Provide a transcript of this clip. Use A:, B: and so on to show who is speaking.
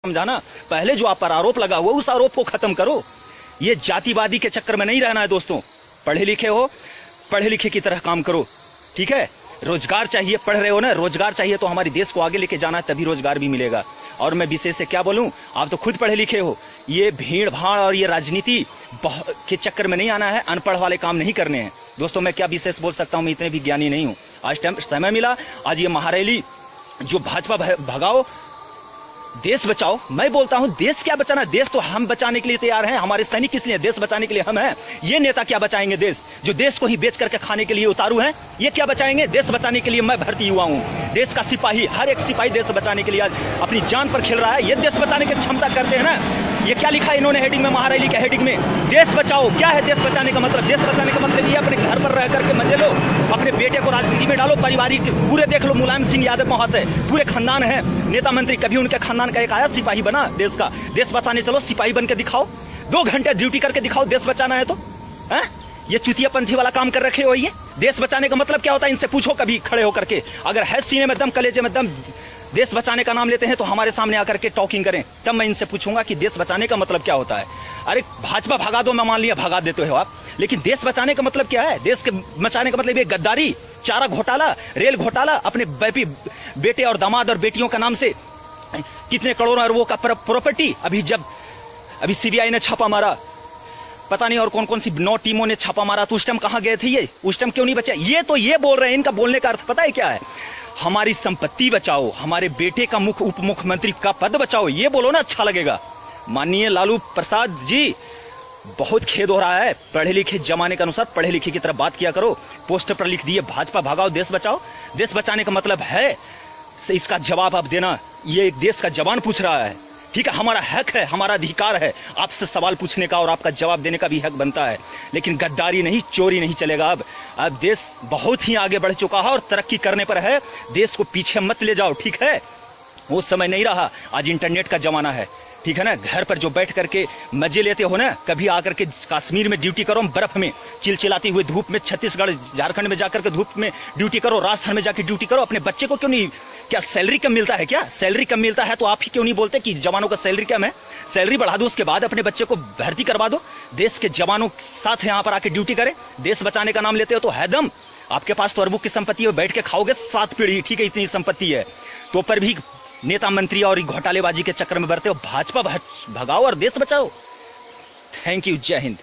A: समझाना। पहले जो आप पर आरोप लगा हुआ उस आरोप को खत्म करो। ये जातिवादी के चक्कर में नहीं रहना है दोस्तों। पढ़े लिखे हो, पढ़े लिखे की तरह काम करो, ठीक है। रोजगार चाहिए, पढ़ रहे हो ना, रोजगार चाहिए तो हमारे देश को आगे लेके जाना है, तभी रोजगार भी मिलेगा। और मैं विशेष से क्या बोलूं, आप तो खुद पढ़े लिखे हो। ये भीड़ भाड़ और ये राजनीति के चक्कर में नहीं आना है, अनपढ़ वाले काम नहीं करने हैं दोस्तों। मैं क्या विशेष बोल सकता हूं, मैं इतने भी ज्ञानी नहीं हूं। आज टाइम समय मिला, आज ये महारैली जो भाजपा भगाओ देश बचाओ, मैं बोलता हूं देश क्या बचाना, देश तो हम बचाने के लिए तैयार हैं। हमारे सैनिक किस लिए, देश बचाने के लिए हम हैं। ये नेता क्या बचाएंगे देश, जो देश को ही बेच करके खाने के लिए उतारू हैं, ये क्या बचाएंगे। देश बचाने के लिए मैं भर्ती हुआ हूं, देश का सिपाही, हर एक सिपाही देश बचाने के लिए आज अपनी जान पर खेल रहा है। ये देश बचाने की क्षमता करते हैं ना। ये क्या लिखा है इन्होंने हेडिंग में, महारैली के हेडिंग में, देश बचाओ। क्या है देश बचाने का मतलब, देश बचाने का मतलब ये अपने घर पर रह करके मजे लो, अपने बेटे को राजनीति में डालो, पारिवारिक पूरे देख लो, मुलायम सिंह यादव महाशय पूरे खानदान है, नेता मंत्री, कभी उनके खानदान का एक आया सिपाही बना देश का। देश बचाने चलो, सिपाही बन के दिखाओ, 2 घंटे ड्यूटी करके दिखाओ, देश बचाना है तो। ये चुतियापंथी वाला काम कर रखे हो। ये देश बचाने का मतलब क्या होता है, इनसे पूछो कभी खड़े होकर के। अगर है सीने में दम, कलेजे में दम, देश बचाने का नाम लेते हैं तो हमारे सामने आकर के टॉकिंग करें, तब मैं इनसे पूछूंगा कि देश बचाने का मतलब क्या होता है। अरे भाजपा भगा दो, मैं मान लिया भगा देते हो आप, लेकिन देश बचाने का मतलब क्या है। देश के बचाने का मतलब ये गद्दारी, चारा घोटाला, रेल घोटाला, अपने बेटे और दामाद और बेटियों का नाम से कितने करोड़ों अरबों का प्रॉपर्टी। अभी सीबीआई ने छापा मारा, पता नहीं और कौन कौन सी 9 टीमों ने छापा मारा, तो उस टाइम कहां गए थे ये, उस टाइम क्यों नहीं बचे। ये तो ये बोल रहे हैं, इनका बोलने का अर्थ पता है क्या है, हमारी संपत्ति बचाओ, हमारे बेटे का उप मुख्यमंत्री का पद बचाओ, ये बोलो ना, अच्छा लगेगा। माननीय लालू प्रसाद जी, बहुत खेद हो रहा है, पढ़े लिखे जमाने के अनुसार पढ़े लिखे की तरफ बात किया करो। पोस्टर पर लिख दिए भाजपा भगाओ देश बचाओ, देश बचाने का मतलब है, इसका जवाब आप देना। ये एक देश का जवान पूछ रहा है, ठीक है, हमारा हक है, हमारा अधिकार है आपसे सवाल पूछने का, और आपका जवाब देने का भी हक बनता है। लेकिन गद्दारी नहीं, चोरी नहीं चलेगा। अब देश बहुत ही आगे बढ़ चुका है और तरक्की करने पर है, देश को पीछे मत ले जाओ, ठीक है। वो समय नहीं रहा, आज इंटरनेट का जमाना है, ठीक है ना। घर पर जो बैठ करके मजे लेते हो ना, कभी आकर के कश्मीर में ड्यूटी करो, बर्फ में चिलचिलाती हुई धूप में, छत्तीसगढ़ झारखंड में जाकर के धूप में ड्यूटी करो, राजस्थान में जाकर ड्यूटी करो। अपने बच्चे को क्यों नहीं, क्या सैलरी कम मिलता है क्या, सैलरी कम मिलता है तो आप ही क्यों नहीं बोलते कि जवानों का सैलरी कम है, सैलरी बढ़ा दो, उसके बाद अपने बच्चे को भर्ती करवा दो, देश के जवानों के साथ यहाँ पर आके ड्यूटी करें। देश बचाने का नाम लेते हो तो है दम, आपके पास तो अरबों की संपत्ति है, बैठ के खाओगे 7 पीढ़ी, ठीक है, इतनी संपत्ति है, तो पर भी नेता मंत्री और घोटालेबाजी के चक्कर में बढ़ते हो। भाजपा भगाओ और देश बचाओ। थैंक यू, जय हिंद।